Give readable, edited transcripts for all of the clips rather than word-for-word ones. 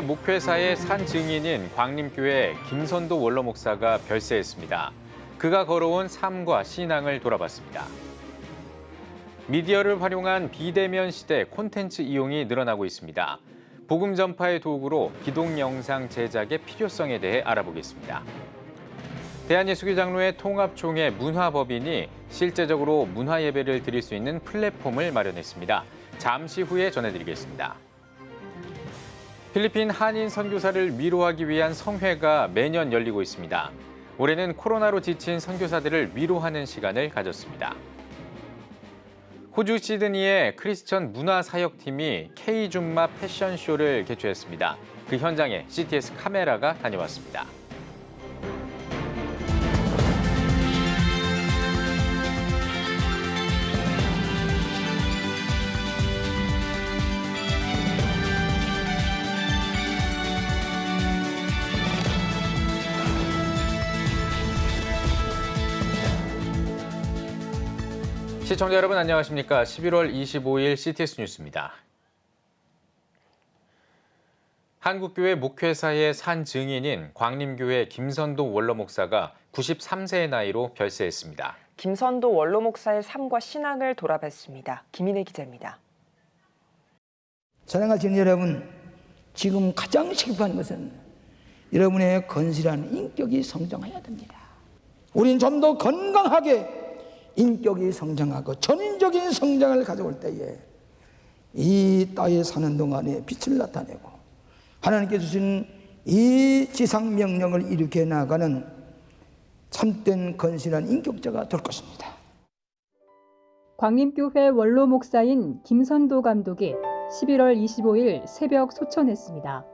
목회사의 산 증인인 광림교회 김선도 원로 목사가 별세했습니다. 그가 걸어온 삶과 신앙을 돌아봤습니다. 미디어를 활용한 비대면 시대 콘텐츠 이용이 늘어나고 있습니다. 복음 전파의 도구로 기독 영상 제작의 필요성에 대해 알아보겠습니다. 대한예수교장로회 통합총회 문화법인이 실제적으로 문화 예배를 드릴 수 있는 플랫폼을 마련했습니다. 잠시 후에 전해드리겠습니다. 필리핀 한인 선교사를 위로하기 위한 성회가 매년 열리고 있습니다. 올해는 코로나로 지친 선교사들을 위로하는 시간을 가졌습니다. 호주 시드니의 크리스천 문화사역팀이 K줌마 패션쇼를 개최했습니다. 그 현장에 CTS 카메라가 다녀왔습니다. 시청자 여러분 안녕하십니까? 11월 25일 CTS 뉴스입니다. 한국교회 목회사의 산 증인인 광림교회 김선도 원로 목사가 93세의 나이로 별세했습니다. 김선도 원로 목사의 삶과 신앙을 돌아봤습니다. 김인혜 기자입니다. 사랑하시는 여러분, 지금 가장 시급한 것은 여러분의 건실한 인격이 성장해야 됩니다. 우린 좀 더 건강하게 인격이 성장하고 전인적인 성장을 가져올 때에 이 땅에 사는 동안에 빛을 나타내고 하나님께 주신 이 지상 명령을 이룩해 나가는 참된 건실한 인격자가 될 것입니다. 광림교회 원로 목사인 김선도 감독이 11월 25일 새벽 소천했습니다.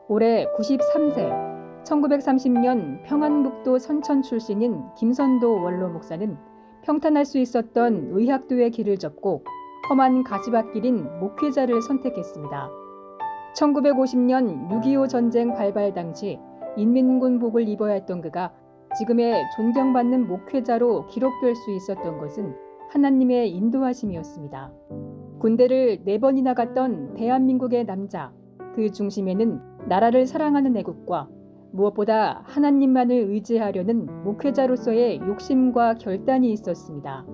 올해 93세, 1930년 평안북도 선천 출신인 김선도 원로 목사는 평탄할 수 있었던 의학도의 길을 접고 험한 가시밭길인 목회자를 선택했습니다. 1950년 6.25 전쟁 발발 당시 인민군복을 입어야 했던 그가 지금의 존경받는 목회자로 기록될 수 있었던 것은 하나님의 인도하심이었습니다. 군대를 4번이나 갔던 대한민국의 남자, 그 중심에는 나라를 사랑하는 애국과 무엇보다 하나님만을 의지하려는 목회자로서의 욕심과 결단이 있었습니다.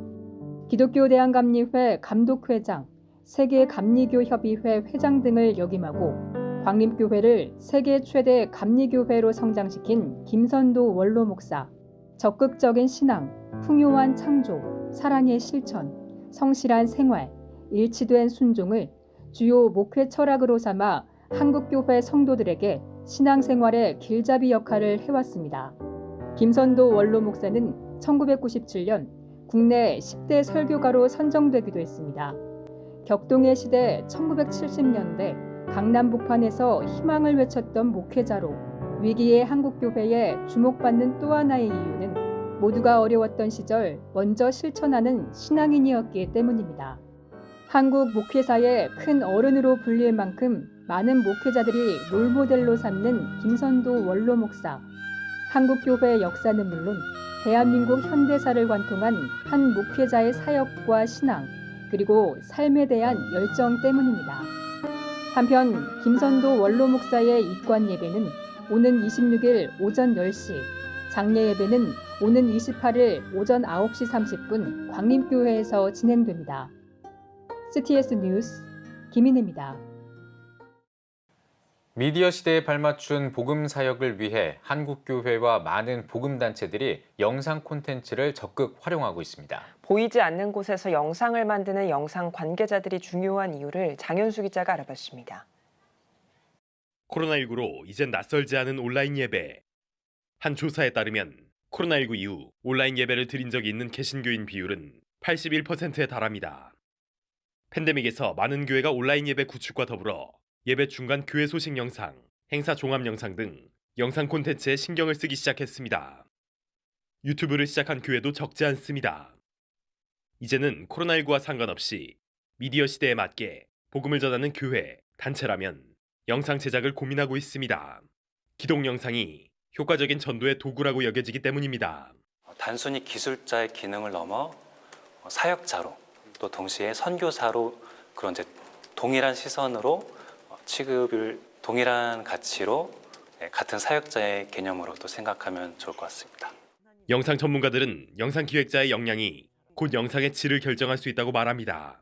기독교 대한감리회 감독회장, 세계감리교협의회 회장 등을 역임하고 광림교회를 세계 최대 감리교회로 성장시킨 김선도 원로 목사, 적극적인 신앙, 풍요한 창조, 사랑의 실천, 성실한 생활, 일치된 순종을 주요 목회 철학으로 삼아 한국교회 성도들에게 신앙생활의 길잡이 역할을 해왔습니다. 김선도 원로 목사는 1997년 국내 10대 설교가로 선정되기도 했습니다. 격동의 시대 1970년대 강남 북판에서 희망을 외쳤던 목회자로 위기의 한국교회에 주목받는 또 하나의 이유는 모두가 어려웠던 시절 먼저 실천하는 신앙인이었기 때문입니다. 한국 목회사의 큰 어른으로 불릴 만큼 많은 목회자들이 롤모델로 삼는 김선도 원로 목사. 한국교회 역사는 물론 대한민국 현대사를 관통한 한 목회자의 사역과 신앙, 그리고 삶에 대한 열정 때문입니다. 한편 김선도 원로 목사의 입관 예배는 오는 26일 오전 10시, 장례 예배는 오는 28일 오전 9시 30분 광림교회에서 진행됩니다. CTS 뉴스 김인혜입니다. 미디어 시대에 발맞춘 복음 사역을 위해 한국교회와 많은 복음단체들이 영상 콘텐츠를 적극 활용하고 있습니다. 보이지 않는 곳에서 영상을 만드는 영상 관계자들이 중요한 이유를 장현수 기자가 알아봤습니다. 코로나19로 이젠 낯설지 않은 온라인 예배. 한 조사에 따르면 코로나19 이후 온라인 예배를 드린 적이 있는 개신교인 비율은 81%에 달합니다. 팬데믹에서 많은 교회가 온라인 예배 구축과 더불어 예배 중간 교회 소식 영상, 행사 종합 영상 등 영상 콘텐츠에 신경을 쓰기 시작했습니다. 유튜브를 시작한 교회도 적지 않습니다. 이제는 코로나19와 상관없이 미디어 시대에 맞게 복음을 전하는 교회, 단체라면 영상 제작을 고민하고 있습니다. 기독 영상이 효과적인 전도의 도구라고 여겨지기 때문입니다. 단순히 기술자의 기능을 넘어 사역자로 또 동시에 선교사로 그런 이제 동일한 시선으로 취급을 동일한 가치로 같은 사역자의 개념으로 또 생각하면 좋을 것 같습니다. 영상 전문가들은 영상 기획자의 역량이 곧 영상의 질을 결정할 수 있다고 말합니다.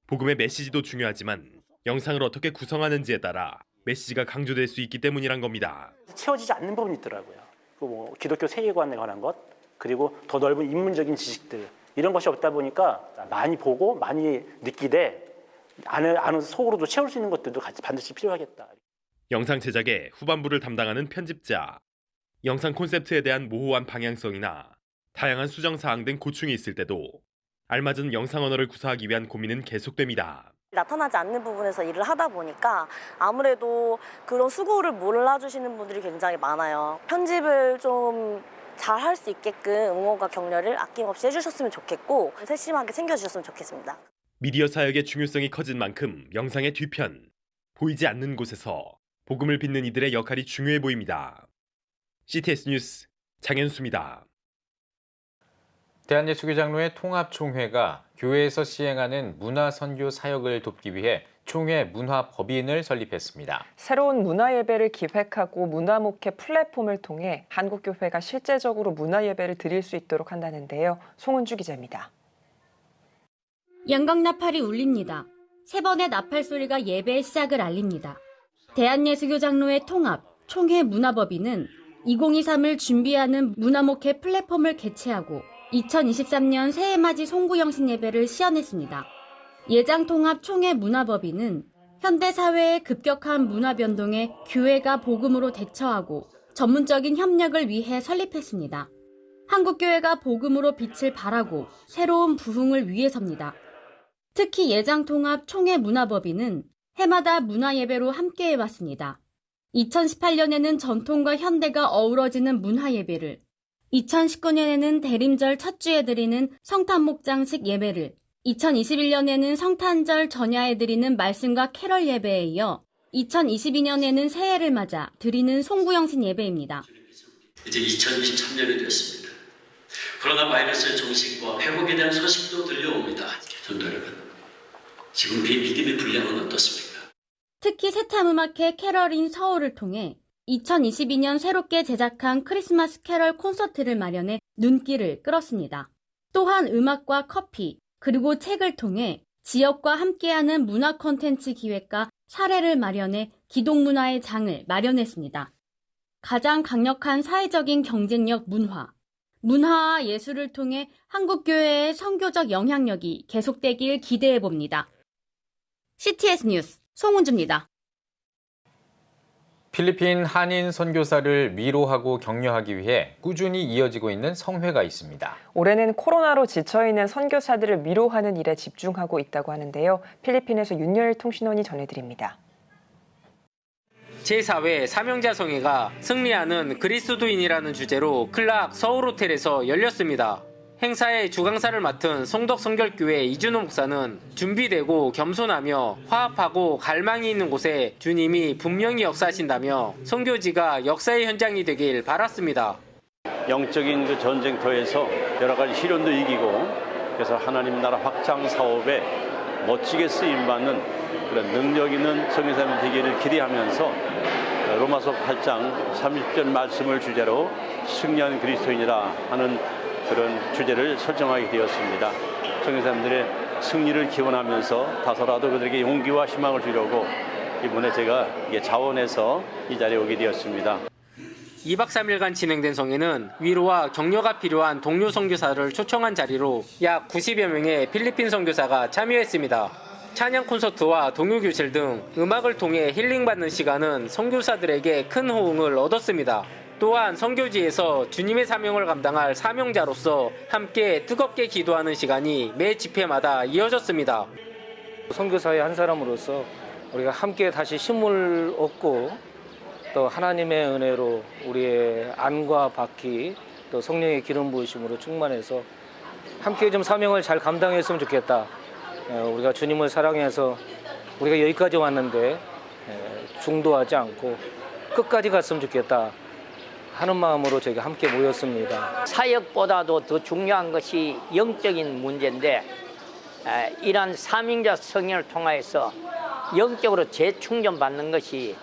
복음의 메시지도 중요하지만 영상을 어떻게 구성하는지에 따라 메시지가 강조될 수 있기 때문이란 겁니다. 채워지지 않는 부분이 있더라고요. 뭐 기독교 세계관에 관한 것, 그리고 더 넓은 인문적인 지식들, 이런 것이 없다 보니까 많이 보고 많이 느끼되 안에 속으로도 채울 수 있는 것들도 같이 반드시 필요하겠다. 영상 제작의 후반부를 담당하는 편집자, 영상 콘셉트에 대한 모호한 방향성이나 다양한 수정 사항 등 고충이 있을 때도 알맞은 영상 언어를 구사하기 위한 고민은 계속됩니다. 나타나지 않는 부분에서 일을 하다 보니까 아무래도 그런 수고를 몰라주시는 분들이 굉장히 많아요. 편집을 좀 잘 할 수 있게끔 응원과 격려를 아낌없이 해주셨으면 좋겠고 세심하게 챙겨주셨으면 좋겠습니다. 미디어 사역의 중요성이 커진 만큼 영상의 뒤편, 보이지 않는 곳에서 복음을 빛는 이들의 역할이 중요해 보입니다. CTS 뉴스 장현수입니다. 대한예수교장로회 통합총회가 교회에서 시행하는 문화선교 사역을 돕기 위해 총회 문화법인을 설립했습니다. 새로운 문화예배를 기획하고 문화목회 플랫폼을 통해 한국교회가 실제적으로 문화예배를 드릴 수 있도록 한다는데요. 송은주 기자입니다. 양각나팔이 울립니다. 3번의 나팔 소리가 예배의 시작을 알립니다. 대한예수교장로회 통합 총회 문화법인은 2023을 준비하는 문화목회 플랫폼을 개최하고 2023년 새해맞이 송구영신 예배를 시연했습니다. 예장통합 총회 문화법인은 현대사회의 급격한 문화 변동에 교회가 복음으로 대처하고 전문적인 협력을 위해 설립했습니다. 한국교회가 복음으로 빛을 발하고 새로운 부흥을 위해서입니다. 특히 예장통합 총회 문화법인은 해마다 문화예배로 함께해왔습니다. 2018년에는 전통과 현대가 어우러지는 문화예배를, 2019년에는 대림절 첫 주에 드리는 성탄목장식 예배를, 2021년에는 성탄절 전야에 드리는 말씀과 캐럴 예배에 이어 2022년에는 새해를 맞아 드리는 송구영신 예배입니다. 이제 2023년이 됐습니다. 코로나 바이러스의 종식과 회복에 대한 소식도 들려옵니다. 성도 여러분, 지금 믿음의 분량은 어떻습니까? 특히 세참음악회 캐럴인 서울을 통해 2022년 새롭게 제작한 크리스마스 캐럴 콘서트를 마련해 눈길을 끌었습니다. 또한 음악과 커피, 그리고 책을 통해 지역과 함께하는 문화 콘텐츠 기획과 사례를 마련해 기독문화의 장을 마련했습니다. 가장 강력한 사회적인 경쟁력 문화와 예술을 통해 한국교회의 선교적 영향력이 계속되길 기대해봅니다. CTS 뉴스 송은주입니다. 필리핀 한인 선교사를 위로하고 격려하기 위해 꾸준히 이어지고 있는 성회가 있습니다. 올해는 코로나로 지쳐있는 선교사들을 위로하는 일에 집중하고 있다고 하는데요. 필리핀에서 윤열 통신원이 전해드립니다. 제4회 사명자성회가 승리하는 그리스도인이라는 주제로 클락 서울호텔에서 열렸습니다. 행사의 주강사를 맡은 송덕성결교회 이준호 목사는 준비되고 겸손하며 화합하고 갈망이 있는 곳에 주님이 분명히 역사하신다며 선교지가 역사의 현장이 되길 바랐습니다. 영적인 그 전쟁터에서 여러 가지 시련도 이기고 그래서 하나님 나라 확장 사업에 멋지게 쓰임받는 그런 능력 있는 선교사님 되기를 기대하면서 로마서 8장 30절 말씀을 주제로 승리한 그리스도인이라 하는 그런 주제를 설정하게 되었습니다. 선교사님들의 승리를 기원하면서 다소라도 그들에게 용기와 희망을 주려고 이번에 제가 자원해서 이 자리에 오게 되었습니다. 2박 3일간 진행된 성회는 위로와 격려가 필요한 동료 선교사를 초청한 자리로 약 90여 명의 필리핀 선교사가 참여했습니다. 찬양 콘서트와 동요 교실 등 음악을 통해 힐링받는 시간은 선교사들에게 큰 호응을 얻었습니다. 또한 선교지에서 주님의 사명을 감당할 사명자로서 함께 뜨겁게 기도하는 시간이 매 집회마다 이어졌습니다. 선교사의 한 사람으로서 우리가 함께 다시 힘을 얻고 또 하나님의 은혜로 우리의 안과 바퀴 또 성령의 기름 부으심으로 충만해서 함께 좀 사명을 잘 감당했으면 좋겠다. 우리가 주님을 사랑해서 우리가 여기까지 왔는데 중도하지 않고 끝까지 갔으면 좋겠다 하는 마음으로 저희가 함께 모였습니다. 사역보다도 더 중요한 것이 영적인 문제인데 이러한 사명자 성회를 통해서 영적으로 재충전받는 것이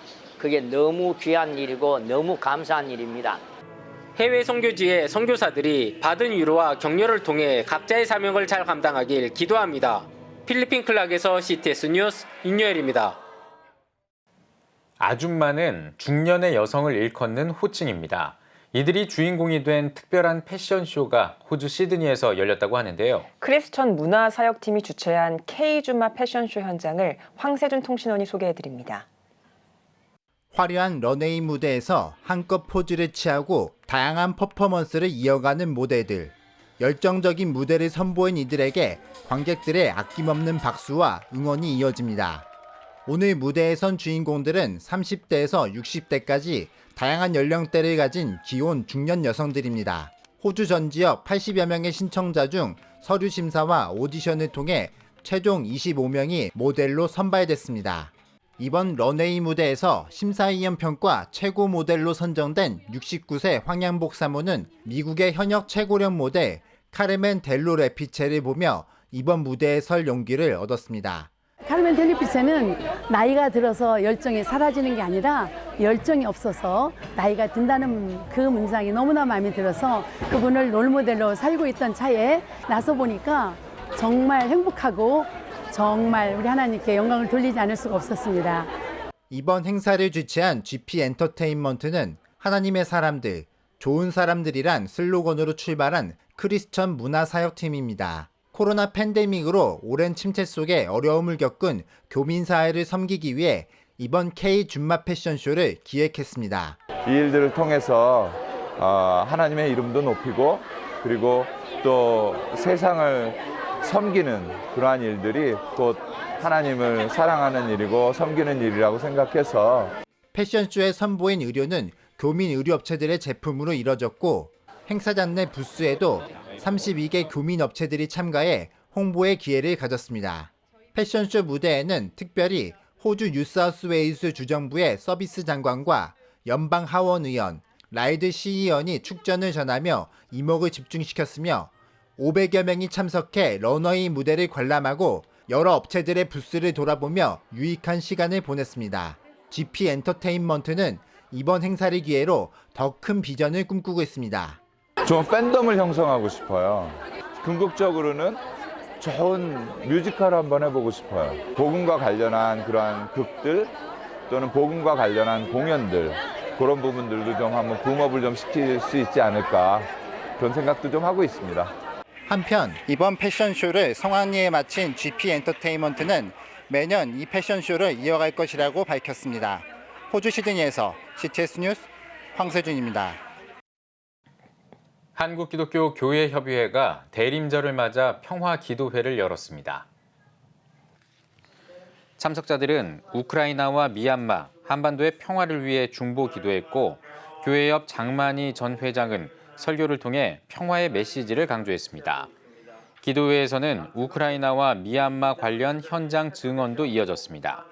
그게 너무 귀한 일이고 너무 감사한 일입니다. 해외 선교지의 선교사들이 받은 위로와 격려를 통해 각자의 사명을 잘 감당하길 기도합니다. 필리핀 클락에서 CTS 뉴스 윤여일입니다. 아줌마는 중년의 여성을 일컫는 호칭입니다. 이들이 주인공이 된 특별한 패션쇼가 호주 시드니에서 열렸다고 하는데요. 크리스천 문화사역팀이 주최한 K주마 패션쇼 현장을 황세준 통신원이 소개해드립니다. 화려한 런웨이 무대에서 한껏 포즈를 취하고 다양한 퍼포먼스를 이어가는 모델들. 열정적인 무대를 선보인 이들에게 관객들의 아낌없는 박수와 응원이 이어집니다. 오늘 무대에 선 주인공들은 30대에서 60대까지 다양한 연령대를 가진 기혼 중년 여성들입니다. 호주 전 지역 80여 명의 신청자 중 서류 심사와 오디션을 통해 최종 25명이 모델로 선발됐습니다. 이번 런웨이 무대에서 심사위원 평가 최고 모델로 선정된 69세 황양복 사모는 미국의 현역 최고령 모델 카르멘 델로 레피체를 보며 이번 무대에 설 용기를 얻었습니다. 카르멘 델리피체는 나이가 들어서 열정이 사라지는 게 아니라 열정이 없어서 나이가 든다는 그 문장이 너무나 마음에 들어서 그분을 롤모델로 살고 있던 차에 나서 보니까 정말 행복하고 정말 우리 하나님께 영광을 돌리지 않을 수가 없었습니다. 이번 행사를 주최한 GP 엔터테인먼트는 하나님의 사람들, 좋은 사람들이란 슬로건으로 출발한 크리스천 문화사역팀입니다. 코로나 팬데믹으로 오랜 침체 속에 어려움을 겪은 교민사회를 섬기기 위해 이번 K준마 패션쇼를 기획했습니다. 이 일들을 통해서 하나님의 이름도 높이고 그리고 또 세상을 섬기는 그러한 일들이 곧 하나님을 사랑하는 일이고 섬기는 일이라고 생각해서 패션쇼에 선보인 의류는 교민 의류업체들의 제품으로 이뤄졌고 행사장 내 부스에도 32개 교민 업체들이 참가해 홍보의 기회를 가졌습니다. 패션쇼 무대에는 특별히 호주 뉴사우스웨일스 주정부의 서비스 장관과 연방 하원 의원, 라이드 시의원이 축전을 전하며 이목을 집중시켰으며 500여 명이 참석해 러너웨이 무대를 관람하고 여러 업체들의 부스를 돌아보며 유익한 시간을 보냈습니다. GP 엔터테인먼트는 이번 행사를 기회로 더 큰 비전을 꿈꾸고 있습니다. 좀 팬덤을 형성하고 싶어요. 궁극적으로는 좋은 뮤지컬을 한번 해보고 싶어요. 복음과 관련한 그러한 극들 또는 복음과 관련한 공연들 그런 부분들도 좀 한번 붐업을 좀 시킬 수 있지 않을까 그런 생각도 좀 하고 있습니다. 한편 이번 패션쇼를 성황리에 마친 GP 엔터테인먼트는 매년 이 패션쇼를 이어갈 것이라고 밝혔습니다. 호주 시드니에서 CTS 뉴스 황세준입니다. 한국기독교교회협의회가 대림절을 맞아 평화기도회를 열었습니다. 참석자들은 우크라이나와 미얀마, 한반도의 평화를 위해 중보 기도했고 교회 옆 장만희 전 회장은 설교를 통해 평화의 메시지를 강조했습니다. 기도회에서는 우크라이나와 미얀마 관련 현장 증언도 이어졌습니다.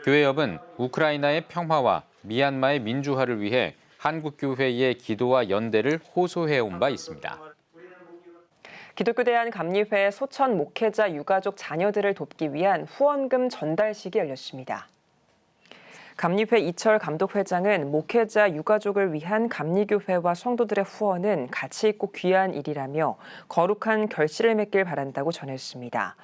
교회 옆은 우크라이나의 평화와 미얀마의 민주화를 위해 한국교회의 기도와 연대를 호소해온 바 있습니다. 기독교대한 감리회 소천 목회자 유가족 자녀들을 돕기 위한 후원금 전달식이 열렸습니다. 감리회 이철 감독회장은 목회자 유가족을 위한 감리교회와 성도들의 후원은 가치 있고 귀한 일이라며 거룩한 결실을 맺길 바란다고 전했습니다.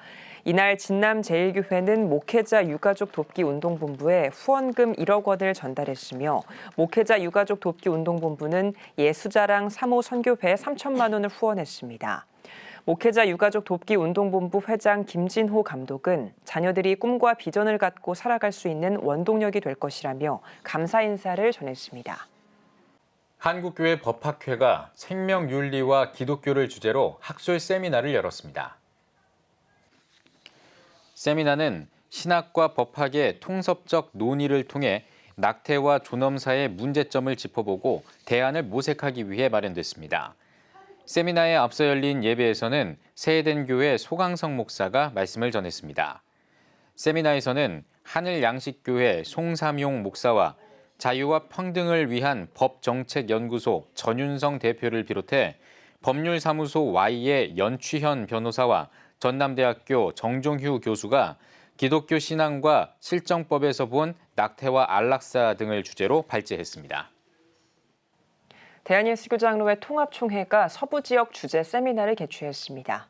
이날 진남제일교회는 목회자 유가족 돕기 운동본부에 후원금 1억 원을 전달했으며 목회자 유가족 돕기 운동본부는 예수자랑 3호 선교회에 3천만 원을 후원했습니다. 목회자 유가족 돕기 운동본부 회장 김진호 감독은 자녀들이 꿈과 비전을 갖고 살아갈 수 있는 원동력이 될 것이라며 감사 인사를 전했습니다. 한국교회 법학회가 생명윤리와 기독교를 주제로 학술 세미나를 열었습니다. 세미나는 신학과 법학의 통섭적 논의를 통해 낙태와 존엄사의 문제점을 짚어보고 대안을 모색하기 위해 마련됐습니다. 세미나에 앞서 열린 예배에서는 세해된 교회 소강성 목사가 말씀을 전했습니다. 세미나에서는 하늘양식교회 송삼용 목사와 자유와 평등을 위한 법정책연구소 전윤성 대표를 비롯해 법률사무소 Y의 연취현 변호사와 전남대학교 정종휴 교수가 기독교 신앙과 실정법에서 본 낙태와 안락사 등을 주제로 발제했습니다. 대한예수교장로회 통합총회가 서부지역 주제 세미나를 개최했습니다.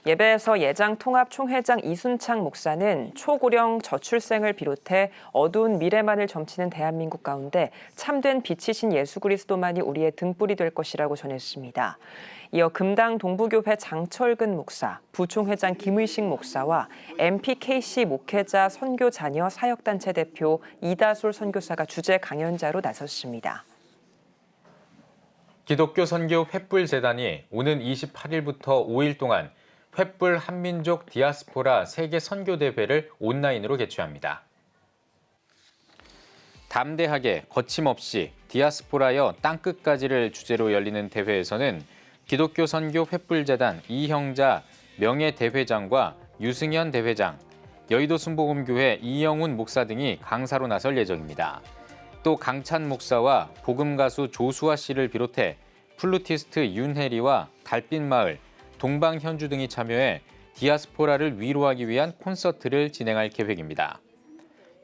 예배에서 예장 통합총회장 이순창 목사는 초고령 저출생을 비롯해 어두운 미래만을 점치는 대한민국 가운데 참된 빛이신 예수 그리스도만이 우리의 등불이 될 것이라고 전했습니다. 이어 금당 동부교회 장철근 목사, 부총회장 김의식 목사와 MPKC 목회자 선교 자녀 사역단체 대표 이다솔 선교사가 주재 강연자로 나섰습니다. 기독교 선교 횃불재단이 오는 28일부터 5일 동안 횃불 한민족 디아스포라 세계 선교대회를 온라인으로 개최합니다. 담대하게 거침없이 디아스포라여 땅끝까지를 주제로 열리는 대회에서는 기독교 선교 횃불재단 이형자 명예대회장과 유승현 대회장, 여의도 순복음교회 이영훈 목사 등이 강사로 나설 예정입니다. 또 강찬 목사와 복음가수 조수아 씨를 비롯해 플루티스트 윤혜리와 달빛마을, 동방현주 등이 참여해 디아스포라를 위로하기 위한 콘서트를 진행할 계획입니다.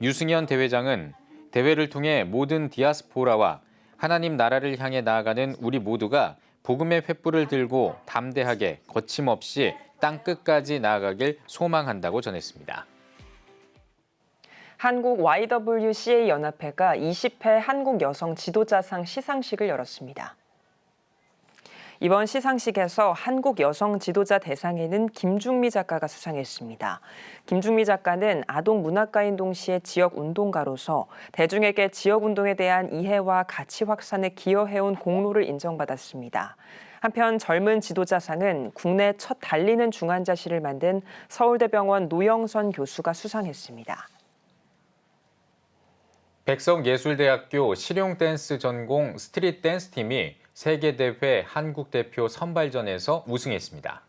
유승현 대회장은 대회를 통해 모든 디아스포라와 하나님 나라를 향해 나아가는 우리 모두가 복음의 횃불을 들고 담대하게 거침없이 땅끝까지 나아가길 소망한다고 전했습니다. 한국 YWCA 연합회가 20회 한국 여성 지도자상 시상식을 열었습니다. 이번 시상식에서 한국 여성 지도자 대상에는 김중미 작가가 수상했습니다. 김중미 작가는 아동 문학가인 동시에 지역 운동가로서 대중에게 지역 운동에 대한 이해와 가치 확산에 기여해온 공로를 인정받았습니다. 한편 젊은 지도자상은 국내 첫 달리는 중환자실을 만든 서울대병원 노영선 교수가 수상했습니다. 백석예술대학교 실용댄스 전공 스트릿 댄스 팀이 세계대회 한국대표 선발전에서 우승했습니다.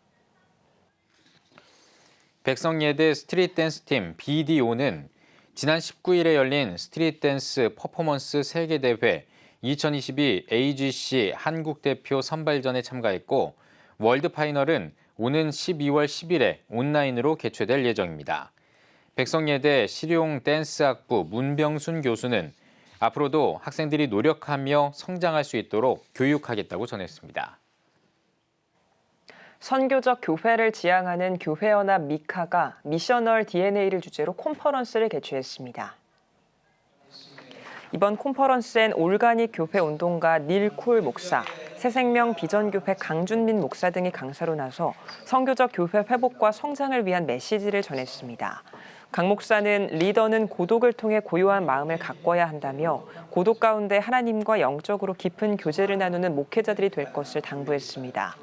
백석예대 스트릿 댄스 팀 BDO는 지난 19일에 열린 스트릿 댄스 퍼포먼스 세계대회 2022 AGC 한국대표 선발전에 참가했고 월드파이널은 오는 12월 10일에 온라인으로 개최될 예정입니다. 백석예대 실용댄스학부 문병순 교수는 앞으로도 학생들이 노력하며 성장할 수 있도록 교육하겠다고 전했습니다. 선교적 교회를 지향하는 교회연합 미카가 미셔널 DNA를 주제로 컨퍼런스를 개최했습니다. 이번 컨퍼런스엔 올가닉 교회 운동가 닐 콜 목사, 새생명 비전교회 강준민 목사 등이 강사로 나서 선교적 교회 회복과 성장을 위한 메시지를 전했습니다. 강 목사는 리더는 고독을 통해 고요한 마음을 가꿔야 한다며 고독 가운데 하나님과 영적으로 깊은 교제를 나누는 목회자들이 될 것을 당부했습니다.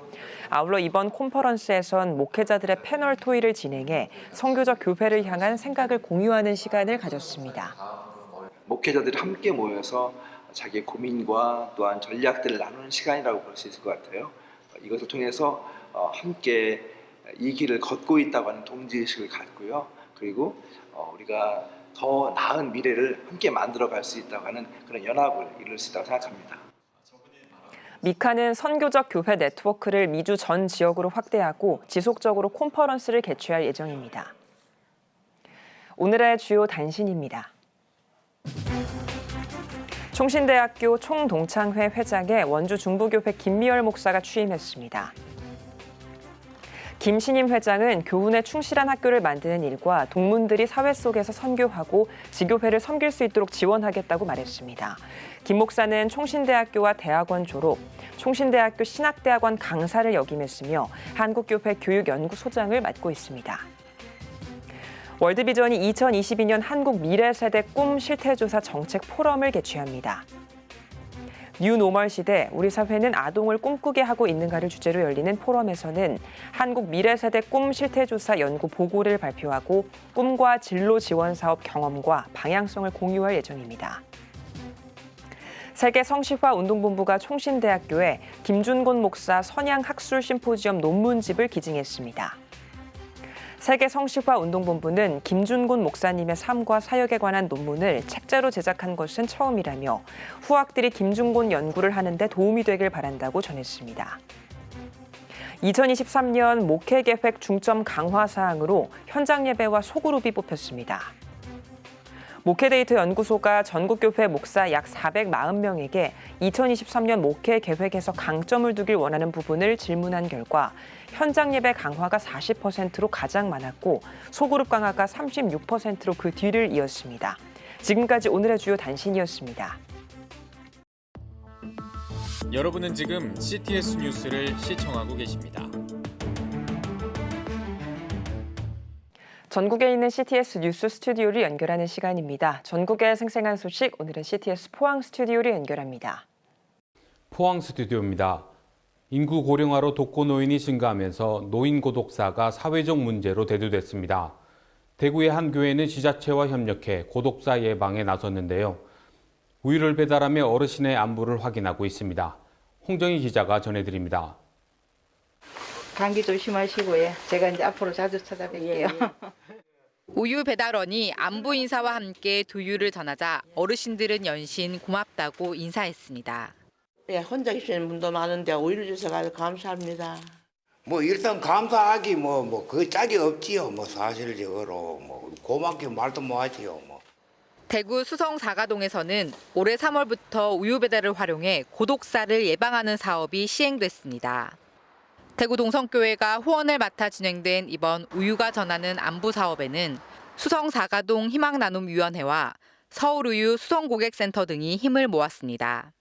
아울러 이번 컨퍼런스에선 목회자들의 패널 토의를 진행해 선교적 교회를 향한 생각을 공유하는 시간을 가졌습니다. 목회자들이 함께 모여서 자기의 고민과 또한 전략들을 나누는 시간이라고 볼 수 있을 것 같아요. 이것을 통해서 함께 이 길을 걷고 있다고 하는 동지의식을 갖고요. 그리고 우리가 더 나은 미래를 함께 만들어갈 수 있다고 하는 그런 연합을 이룰 수 있다고 생각합니다. 미카는 선교적 교회 네트워크를 미주 전 지역으로 확대하고 지속적으로 컨퍼런스를 개최할 예정입니다. 오늘의 주요 단신입니다. 총신대학교 총동창회 회장에 원주 중부교회 김미열 목사가 취임했습니다. 김신임 회장은 교훈에 충실한 학교를 만드는 일과 동문들이 사회 속에서 선교하고 지교회를 섬길 수 있도록 지원하겠다고 말했습니다. 김 목사는 총신대학교와 대학원 졸업, 총신대학교 신학대학원 강사를 역임했으며 한국교회 교육연구소장을 맡고 있습니다. 월드비전이 2022년 한국 미래세대 꿈 실태조사 정책 포럼을 개최합니다. 뉴노멀 시대, 우리 사회는 아동을 꿈꾸게 하고 있는가를 주제로 열리는 포럼에서는 한국 미래세대 꿈 실태조사 연구 보고를 발표하고 꿈과 진로 지원 사업 경험과 방향성을 공유할 예정입니다. 세계 성시화 운동본부가 총신대학교에 김준곤 목사 선양 학술 심포지엄 논문집을 기증했습니다. 세계 성시화 운동본부는 김준곤 목사님의 삶과 사역에 관한 논문을 책자로 제작한 것은 처음이라며 후학들이 김준곤 연구를 하는 데 도움이 되길 바란다고 전했습니다. 2023년 목회계획 중점 강화 사항으로 현장 예배와 소그룹이 뽑혔습니다. 목회데이터 연구소가 전국교회 목사 약 440명에게 2023년 목회 계획에서 강점을 두길 원하는 부분을 질문한 결과 현장 예배 강화가 40%로 가장 많았고 소그룹 강화가 36%로 그 뒤를 이었습니다. 지금까지 오늘의 주요 단신이었습니다. 여러분은 지금 CTS 뉴스를 시청하고 계십니다. 전국에 있는 CTS 뉴스 스튜디오를 연결하는 시간입니다. 전국의 생생한 소식, 오늘은 CTS 포항 스튜디오를 연결합니다. 포항 스튜디오입니다. 인구 고령화로 독거노인이 증가하면서 노인 고독사가 사회적 문제로 대두됐습니다. 대구의 한 교회는 지자체와 협력해 고독사 예방에 나섰는데요. 우유를 배달하며 어르신의 안부를 확인하고 있습니다. 홍정희 기자가 전해드립니다. 감기 조심하시고요. 제가 이제 앞으로 자주 찾아뵐게요. 우유 배달원이 안부 인사와 함께 두유를 전하자 어르신들은 연신 고맙다고 인사했습니다. 예, 혼자 계시는 분도 많은데 우유를 주셔서 감사합니다. 뭐 일단 감사하기 그 짝이 없지요. 사실적으로 고맙게 말도 못하지요. 대구 수성 사가동에서는 올해 3월부터 우유 배달을 활용해 고독사를 예방하는 사업이 시행됐습니다. 대구 동성교회가 후원을 맡아 진행된 이번 우유가 전하는 안부 사업에는 수성 사가동 희망나눔위원회와 서울우유 수성고객센터 등이 힘을 모았습니다.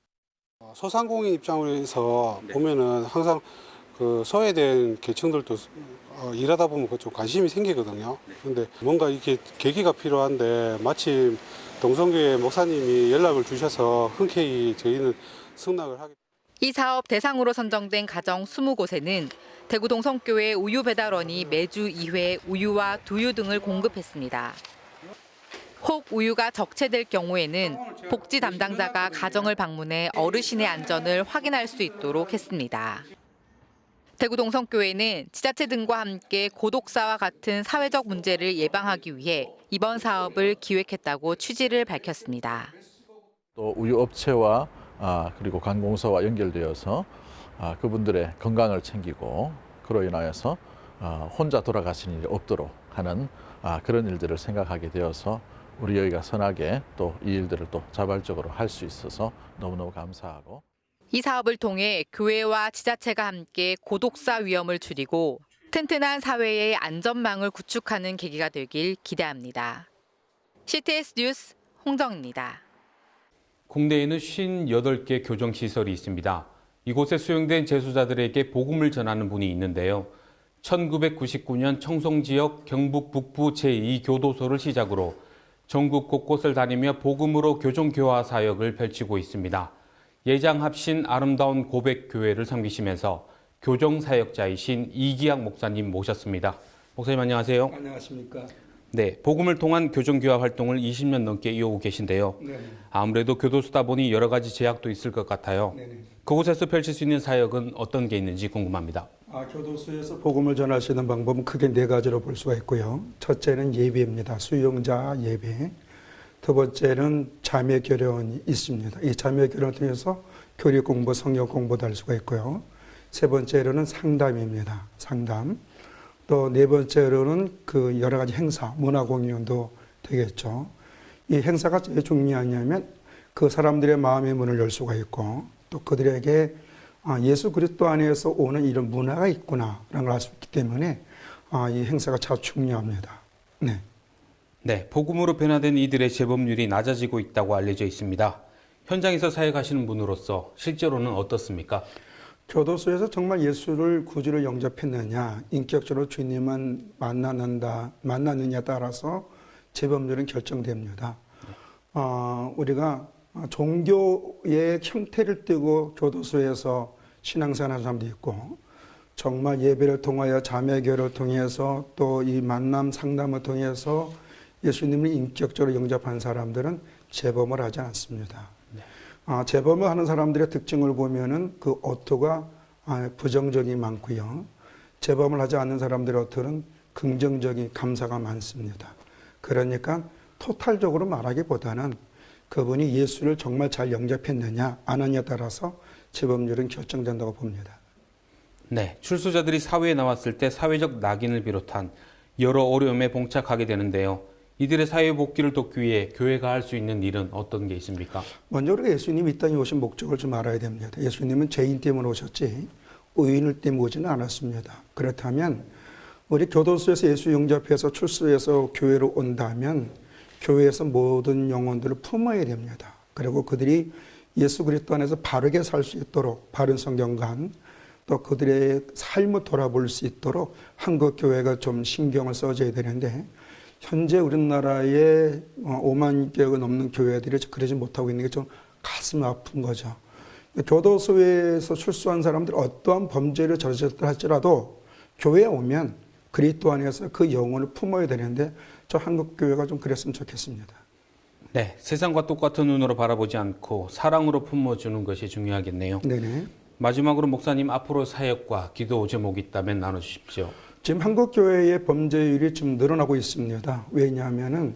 소상공인 입장에서 보면은 항상 그 소외된 계층들도 일하다 보면 좀 관심이 생기거든요. 그런데 뭔가 이렇게 계기가 필요한데 마침 동성교회 목사님이 연락을 주셔서 흔쾌히 저희는 승낙을 하게. 이 사업 대상으로 선정된 가정 20곳에는 대구 동성교회 우유 배달원이 매주 2회 우유와 두유 등을 공급했습니다. 혹 우유가 적체될 경우에는 복지 담당자가 가정을 방문해 어르신의 안전을 확인할 수 있도록 했습니다. 대구 동성교회는 지자체 등과 함께 고독사와 같은 사회적 문제를 예방하기 위해 이번 사업을 기획했다고 취지를 밝혔습니다. 또 우유 업체와 그리고 관공서와 연결되어서 그분들의 건강을 챙기고 그로 인하여서 혼자 돌아가시는 일이 없도록 하는 그런 일들을 생각하게 되어서 우리 여기가 선하게 또 이 일들을 또 자발적으로 할 수 있어서 너무너무 감사하고. 이 사업을 통해 교회와 지자체가 함께 고독사 위험을 줄이고 튼튼한 사회의 안전망을 구축하는 계기가 되길 기대합니다. CTS 뉴스 홍정입니다. 국내에는 58개 교정시설이 있습니다. 이곳에 수용된 재소자들에게 복음을 전하는 분이 있는데요. 1999년 청송지역 경북 북부 제2교도소를 시작으로 전국 곳곳을 다니며 복음으로 교정교화 사역을 펼치고 있습니다. 예장합신 아름다운 고백교회를 섬기시면서 교정사역자이신 이기학 목사님 모셨습니다. 목사님 안녕하세요. 안녕하십니까. 네, 복음을 통한 교정교화 활동을 20년 넘게 이어오고 계신데요. 네. 아무래도 교도소다 보니 여러 가지 제약도 있을 것 같아요. 네네. 그곳에서 펼칠 수 있는 사역은 어떤 게 있는지 궁금합니다. 교도소에서 복음을 전하시는 방법은 크게 네 가지로 볼 수가 있고요. 첫째는 예배입니다. 수용자 예배. 두 번째는 자매 교련이 있습니다. 이 자매 교련을 통해서 교리 공부, 성경 공부도 할 수가 있고요. 세 번째로는 상담입니다. 상담. 또 네 번째로는 그 여러 가지 행사, 문화 공연도 되겠죠. 이 행사가 왜 중요하냐면 그 사람들의 마음의 문을 열 수가 있고 또 그들에게 예수 그리스도 안에서 오는 이런 문화가 있구나라는 걸 알 수 있기 때문에 이 행사가 참 중요합니다. 네. 네, 복음으로 변화된 이들의 재범률이 낮아지고 있다고 알려져 있습니다. 현장에서 사역하시는 분으로서 실제로는 어떻습니까? 교도소에서 정말 예수를 구주로 영접했느냐, 인격적으로 주님만 만났느냐에 따라서 재범률은 결정됩니다. 우리가 종교의 형태를 띠고 교도소에서 신앙생활하는 사람도 있고 정말 예배를 통하여 자매교를 통해서 또 이 만남 상담을 통해서 예수님을 인격적으로 영접한 사람들은 재범을 하지 않습니다. 재범을 하는 사람들의 특징을 보면은 그 어투가 부정적이 많고요. 재범을 하지 않는 사람들의 어투는 긍정적인 감사가 많습니다. 그러니까 토탈적으로 말하기보다는 그분이 예수를 정말 잘 영접했느냐 안 하느냐에 따라서 재범률은 결정된다고 봅니다. 네, 출소자들이 사회에 나왔을 때 사회적 낙인을 비롯한 여러 어려움에 봉착하게 되는데요. 이들의 사회 복귀를 돕기 위해 교회가 할 수 있는 일은 어떤 게 있습니까? 먼저 우리가 예수님이 이 땅에 오신 목적을 좀 알아야 됩니다. 예수님은 죄인 때문에 오셨지 의인을 때문에 오지는 않았습니다. 그렇다면 우리 교도소에서 예수 영접해서 출소해서 교회로 온다면 교회에서 모든 영혼들을 품어야 됩니다. 그리고 그들이 예수 그리스도 안에서 바르게 살 수 있도록 바른 성경관 또 그들의 삶을 돌아볼 수 있도록 한국 교회가 좀 신경을 써줘야 되는데 현재 우리나라에 5만 개가 넘는 교회들이 그러지 못하고 있는 게 좀 가슴 아픈 거죠. 교도소에서 출소한 사람들 어떠한 범죄를 저질렀다 할지라도 교회에 오면 그리스도 안에서 그 영혼을 품어야 되는데 저 한국 교회가 좀 그랬으면 좋겠습니다. 네, 세상과 똑같은 눈으로 바라보지 않고 사랑으로 품어주는 것이 중요하겠네요. 네네. 마지막으로 목사님 앞으로 사역과 기도 제목이 있다면 나눠주십시오. 지금 한국 교회의 범죄율이 좀 늘어나고 있습니다. 왜냐하면은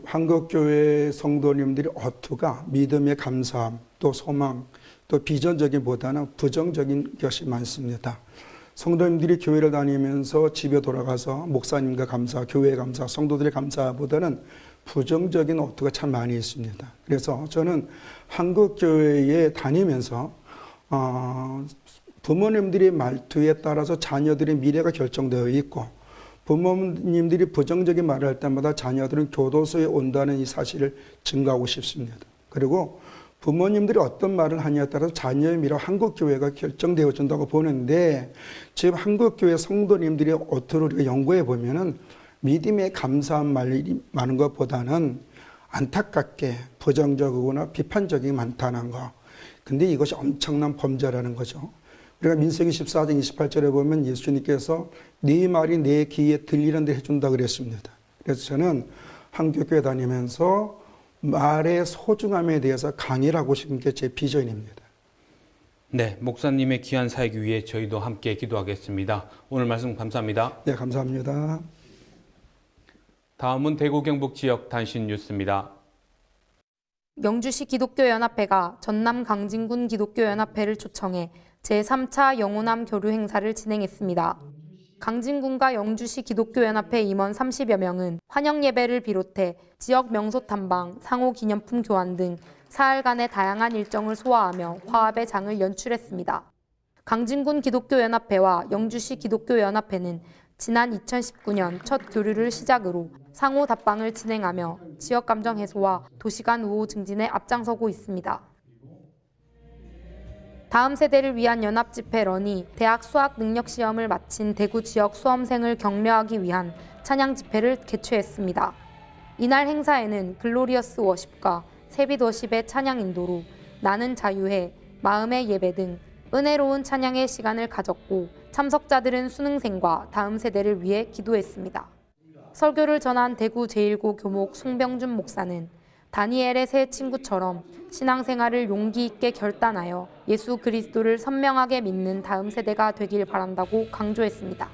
한국 교회 성도님들이 어투가 믿음의 감사함, 또 소망, 또 비전적인보다는 부정적인 것이 많습니다. 성도님들이 교회를 다니면서 집에 돌아가서 목사님과 감사, 교회에 감사, 성도들의 감사보다는 부정적인 어투가 참 많이 있습니다. 그래서 저는 한국 교회에 다니면서 부모님들의 말투에 따라서 자녀들의 미래가 결정되어 있고 부모님들이 부정적인 말을 할 때마다 자녀들은 교도소에 온다는 이 사실을 증거하고 싶습니다. 그리고 부모님들이 어떤 말을 하냐에 따라서 자녀의 미래가 한국교회가 결정되어진다고 보는데 지금 한국교회 성도님들이 어떻게 우리가 연구해 보면은 믿음에 감사한 말이 많은 것보다는 안타깝게 부정적이거나 비판적이 많다는 거. 근데 이것이 엄청난 범죄라는 거죠. 우리가 민수기 14장 28절에 보면 예수님께서 네 말이 내 귀에 들리는 데 해준다 그랬습니다. 그래서 저는 한국교회 다니면서 말의 소중함에 대해서 강의를 하고 싶은 게 제 비전입니다. 네, 목사님의 귀한 사역 위해 저희도 함께 기도하겠습니다. 오늘 말씀 감사합니다. 네, 감사합니다. 다음은 대구 경북 지역 단신 뉴스입니다. 영주시 기독교연합회가 전남 강진군 기독교연합회를 초청해 제3차 영호남 교류 행사를 진행했습니다. 강진군과 영주시 기독교연합회 임원 30여 명은 환영 예배를 비롯해 지역 명소 탐방, 상호 기념품 교환 등 사흘간의 다양한 일정을 소화하며 화합의 장을 연출했습니다. 강진군 기독교연합회와 영주시 기독교연합회는 지난 2019년 첫 교류를 시작으로 상호 답방을 진행하며 지역 감정 해소와 도시 간 우호 증진에 앞장서고 있습니다. 다음 세대를 위한 연합집회 런이 대학 수학 능력 시험을 마친 대구 지역 수험생을 격려하기 위한 찬양 집회를 개최했습니다. 이날 행사에는 글로리어스 워십과 세빛 워십의 찬양 인도로 나는 자유해, 마음의 예배 등 은혜로운 찬양의 시간을 가졌고 참석자들은 수능생과 다음 세대를 위해 기도했습니다. 설교를 전한 대구 제1고 교목 송병준 목사는 다니엘의 세 친구처럼 신앙생활을 용기 있게 결단하여 예수 그리스도를 선명하게 믿는 다음 세대가 되길 바란다고 강조했습니다.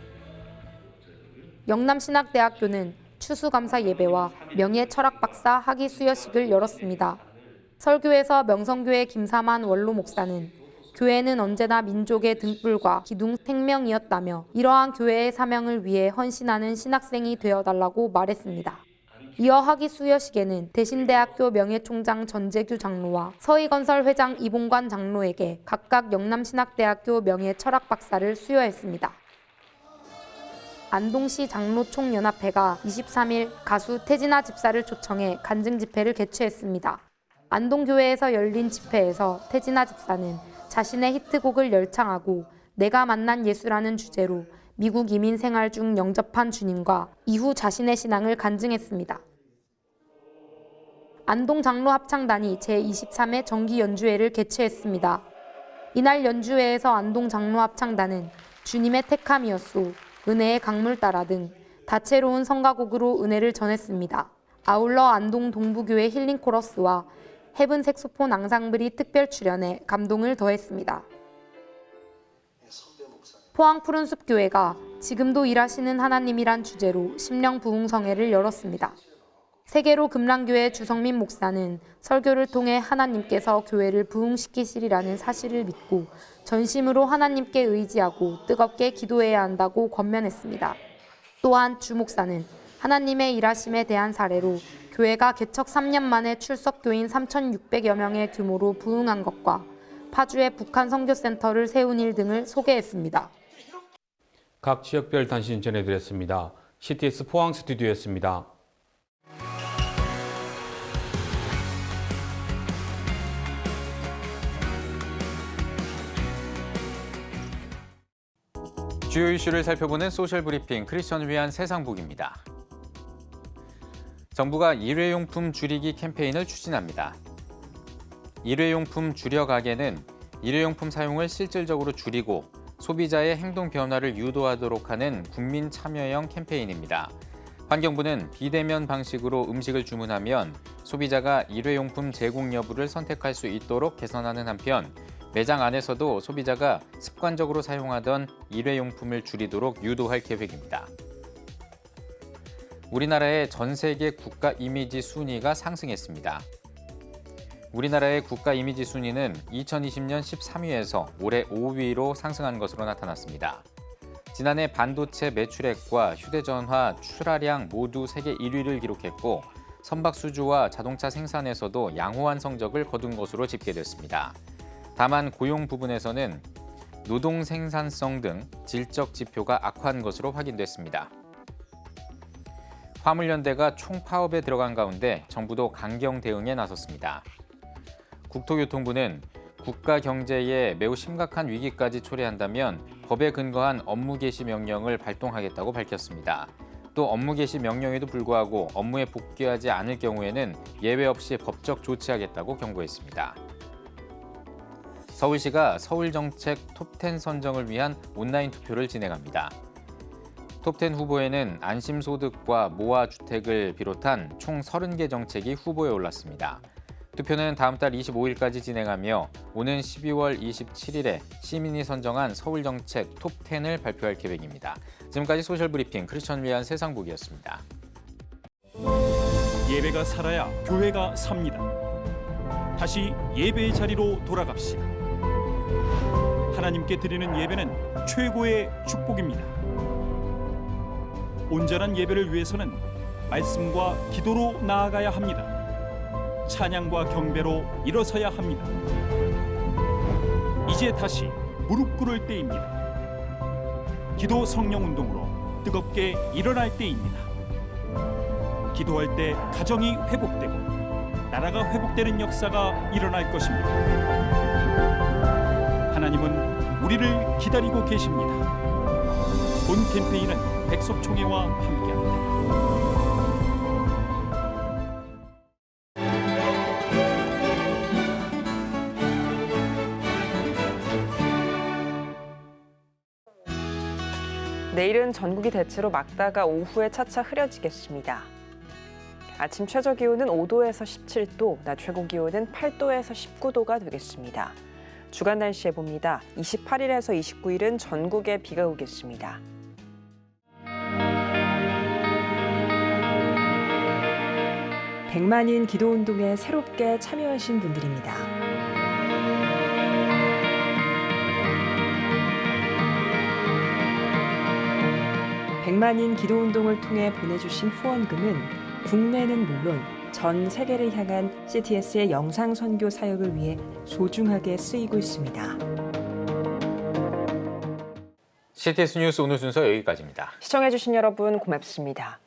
영남신학대학교는 추수감사 예배와 명예철학박사 학위 수여식을 열었습니다. 설교에서 명성교회 김사만 원로 목사는 교회는 언제나 민족의 등불과 기둥 생명이었다며 이러한 교회의 사명을 위해 헌신하는 신학생이 되어달라고 말했습니다. 이어 학위 수여식에는 대신대학교 명예총장 전재규 장로와 서희건설 회장 이봉관 장로에게 각각 영남신학대학교 명예철학박사를 수여했습니다. 안동시 장로총연합회가 23일 가수 태진아 집사를 초청해 간증 집회를 개최했습니다. 안동교회에서 열린 집회에서 태진아 집사는 자신의 히트곡을 열창하고 내가 만난 예수라는 주제로 미국 이민 생활 중 영접한 주님과 이후 자신의 신앙을 간증했습니다. 안동 장로 합창단이 제23회 정기 연주회를 개최했습니다. 이날 연주회에서 안동 장로 합창단은 주님의 택함이었소, 은혜의 강물 따라 등 다채로운 성가곡으로 은혜를 전했습니다. 아울러 안동 동부교회 힐링 코러스와 헤븐 색소폰 앙상블이 특별 출연해 감동을 더했습니다. 포항 푸른숲교회가 지금도 일하시는 하나님이란 주제로 심령 부흥성회를 열었습니다. 세계로 금랑교회 주성민 목사는 설교를 통해 하나님께서 교회를 부흥시키시리라는 사실을 믿고 전심으로 하나님께 의지하고 뜨겁게 기도해야 한다고 권면했습니다. 또한 주 목사는 하나님의 일하심에 대한 사례로 교회가 개척 3년 만에 출석교인 3,600여 명의 규모로 부흥한 것과 파주에 북한 선교센터를 세운 일 등을 소개했습니다. 각 지역별 단신 전해드렸습니다. CTS 포항 스튜디오였습니다. 주요 이슈를 살펴보는 소셜 브리핑 크리스천을 위한 세상북입니다. 정부가 일회용품 줄이기 캠페인을 추진합니다. 일회용품 줄여 가게는 일회용품 사용을 실질적으로 줄이고 소비자의 행동 변화를 유도하도록 하는 국민 참여형 캠페인입니다. 환경부는 비대면 방식으로 음식을 주문하면 소비자가 일회용품 제공 여부를 선택할 수 있도록 개선하는 한편 매장 안에서도 소비자가 습관적으로 사용하던 일회용품을 줄이도록 유도할 계획입니다. 우리나라의 전 세계 국가 이미지 순위가 상승했습니다. 우리나라의 국가 이미지 순위는 2020년 13위에서 올해 5위로 상승한 것으로 나타났습니다. 지난해 반도체 매출액과 휴대전화 출하량 모두 세계 1위를 기록했고 선박수주와 자동차 생산에서도 양호한 성적을 거둔 것으로 집계됐습니다. 다만 고용 부분에서는 노동 생산성 등 질적 지표가 악화한 것으로 확인됐습니다. 화물연대가 총파업에 들어간 가운데 정부도 강경 대응에 나섰습니다. 국토교통부는 국가 경제에 매우 심각한 위기까지 초래한다면 법에 근거한 업무 개시 명령을 발동하겠다고 밝혔습니다. 또 업무 개시 명령에도 불구하고 업무에 복귀하지 않을 경우에는 예외 없이 법적 조치하겠다고 경고했습니다. 서울시가 서울정책 톱10 선정을 위한 온라인 투표를 진행합니다. 톱10 후보에는 안심소득과 모아주택을 비롯한 총 30개 정책이 후보에 올랐습니다. 투표는 다음 달 25일까지 진행하며 오는 12월 27일에 시민이 선정한 서울정책 톱10을 발표할 계획입니다. 지금까지 소셜브리핑 크리스천을 위한 세상북이었습니다. 예배가 살아야 교회가 삽니다. 다시 예배의 자리로 돌아갑시다. 하나님께 드리는 예배는 최고의 축복입니다. 온전한 예배를 위해서는 말씀과 기도로 나아가야 합니다. 찬양과 경배로 일어서야 합니다. 이제 다시 무릎 꿇을 때입니다. 기도 성령 운동으로 뜨겁게 일어날 때입니다. 기도할 때 가정이 회복되고 나라가 회복되는 역사가 일어날 것입니다. 하나님은 우리를 기다리고 계십니다. 본 캠페인은 백석총회와 함께합니다. 내일은 전국이 대체로 맑다가 오후에 차차 흐려지겠습니다. 아침 최저 기온은 5도에서 17도, 낮 최고 기온은 8도에서 19도가 되겠습니다. 주간 날씨 해봅니다. 28일에서 29일은 전국에 비가 오겠습니다. 백만인 기도운동에 새롭게 참여하신 분들입니다. 백만인 기도운동을 통해 보내주신 후원금은 국내는 물론 전 세계를 향한 CTS의 영상 선교 사역을 위해 소중하게 쓰이고 있습니다. CTS 뉴스 오늘 순서 여기까지입니다. 시청해주신 여러분 고맙습니다.